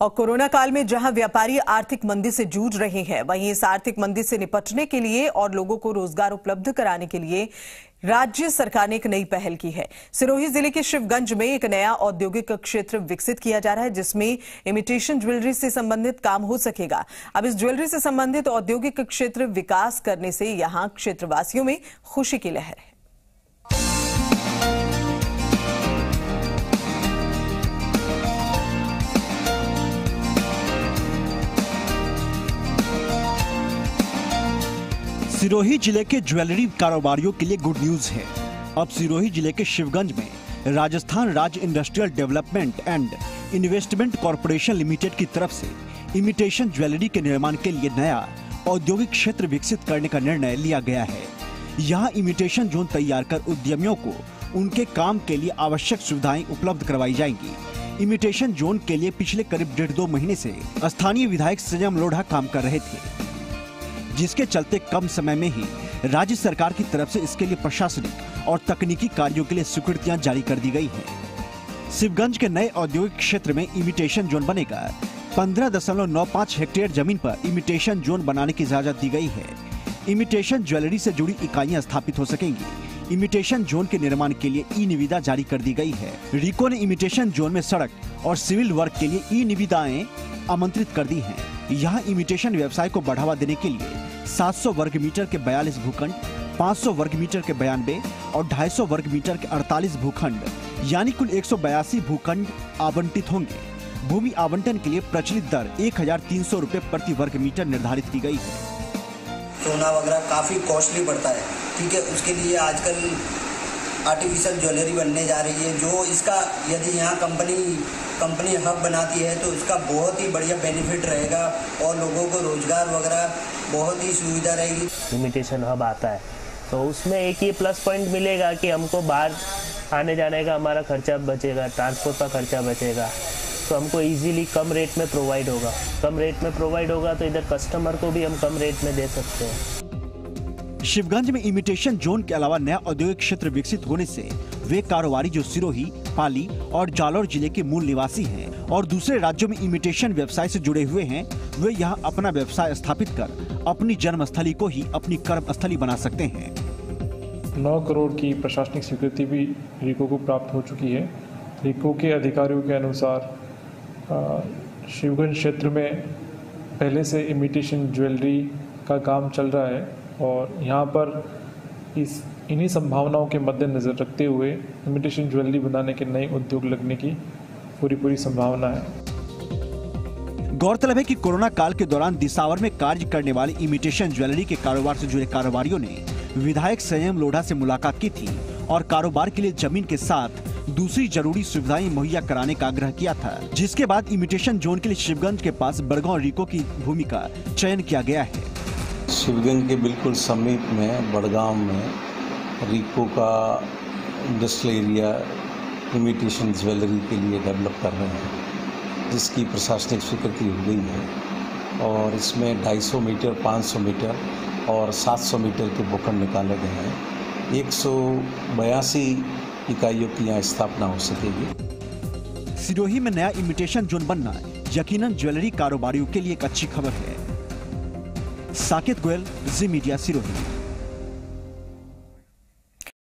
और कोरोना काल में जहां व्यापारी आर्थिक मंदी से जूझ रहे हैं, वहीं इस आर्थिक मंदी से निपटने के लिए और लोगों को रोजगार उपलब्ध कराने के लिए राज्य सरकार ने एक नई पहल की है। सिरोही जिले के शिवगंज में एक नया औद्योगिक क्षेत्र विकसित किया जा रहा है, जिसमें इमिटेशन ज्वेलरी से संबंधित काम हो सकेगा। अब इस ज्वेलरी से संबंधित औद्योगिक क्षेत्र विकास करने से यहां क्षेत्रवासियों में खुशी की लहर है। सिरोही जिले के ज्वेलरी कारोबारियों के लिए गुड न्यूज है। अब सिरोही जिले के शिवगंज में राजस्थान राज्य industrial development and investment corporation limited की तरफ से इमिटेशन ज्वेलरी के निर्माण के लिए नया औद्योगिक क्षेत्र विकसित करने का निर्णय लिया गया है। यहाँ इमिटेशन जोन तैयार कर उद्यमियों को उनके काम के लिए आवश्यक सुविधाएं उपलब्ध करवाई जाएंगी। इमिटेशन जोन के लिए पिछले करीब 1.5-2 महीने से स्थानीय विधायक संयम लोढ़ा काम कर रहे थे, जिसके चलते कम समय में ही राज्य सरकार की तरफ से इसके लिए प्रशासनिक और तकनीकी कार्यों के लिए स्वीकृतियां जारी कर दी गई हैं। शिवगंज के नए औद्योगिक क्षेत्र में इमिटेशन जोन बनेगा। 15.95 हेक्टेयर जमीन पर इमिटेशन जोन बनाने की इजाजत दी गई है। इमिटेशन ज्वेलरी से जुड़ी इकाइयां स्थापित हो सकेंगी। इमिटेशन जोन के निर्माण के लिए ई निविदा जारी कर दी गई है। रिको ने इमिटेशन जोन में सड़क और सिविल वर्क के लिए ई निविदाएं आमंत्रित कर दी हैं। यहाँ इमिटेशन व्यवसाय को बढ़ावा देने के लिए 700 वर्ग मीटर के 42 भूखंड, 500 वर्ग मीटर के 92 और 250 वर्ग मीटर के 48 भूखंड यानी कुल 182 भूखंड आवंटित होंगे। भूमि आवंटन के लिए प्रचलित दर 1300 रुपए प्रति वर्ग मीटर निर्धारित की गई है। सोना वगैरह काफी कॉस्टली पड़ता है, ठीक है। उसके लिए आजकल आर्टिफिशियल ज्वेलरी बनने जा रही है, जो इसका यदि यहाँ कंपनी हब बनाती है तो इसका बहुत ही बढ़िया बेनिफिट रहेगा और लोगों को रोजगार वगैरह बहुत ही सुविधा रहेगी। इमिटेशन हब आता है तो उसमें एक ही प्लस पॉइंट मिलेगा कि हमको बाहर आने जाने का हमारा खर्चा बचेगा, ट्रांसपोर्ट का खर्चा बचेगा, तो हमको इजीली कम रेट में प्रोवाइड होगा। कम रेट में प्रोवाइड होगा तो इधर कस्टमर को भी हम कम रेट में दे सकते हैं। शिवगंज में इमिटेशन जोन के अलावा नया औद्योगिक क्षेत्र विकसित होने से वे कारोबारी जो सिरोही, पाली और जालौर जिले के मूल निवासी हैं और दूसरे राज्यों में इमिटेशन व्यवसाय से जुड़े हुए हैं, वे यहाँ अपना व्यवसाय स्थापित कर अपनी जन्मस्थली को ही अपनी कर्मस्थली बना सकते हैं। 9 करोड़ की प्रशासनिक स्वीकृति भी रिको को प्राप्त हो चुकी है। रिको के अधिकारियों के अनुसार शिवगंज क्षेत्र में पहले से इमिटेशन ज्वेलरी का काम चल रहा है और यहाँ पर इन्हीं संभावनाओं के मद्देनजर रखते हुए इमिटेशन ज्वेलरी बनाने के नए उद्योग लगने की पूरी संभावना है। गौरतलब है कि कोरोना काल के दौरान दिसावर में कार्य करने वाले इमिटेशन ज्वेलरी के कारोबार से जुड़े कारोबारियों ने विधायक संयम लोढ़ा से मुलाकात की थी और कारोबार के लिए जमीन के साथ दूसरी जरूरी सुविधाएं मुहैया कराने का आग्रह किया था, जिसके बाद इमिटेशन जोन के लिए शिवगंज के पास बड़गांव रिको की भूमि का चयन किया गया है। शिवगंज के बिल्कुल समीप में बड़गांव में रिको का इंडस्ट्रियल एरिया इमिटेशन ज्वेलरी के लिए डेवलप कर रहे हैं, जिसकी प्रशासनिक स्वीकृति हो गई है और इसमें 250 मीटर, 500 मीटर और 700 मीटर के भूखंड निकाले गए हैं। 182 इकाइयों की यहाँ स्थापना हो सकेगी। सिरोही में नया इमिटेशन जोन बनना यकीनन ज्वेलरी कारोबारियों के लिए एक अच्छी खबर है। साकेत गोयल, जी मीडिया, सिरोही।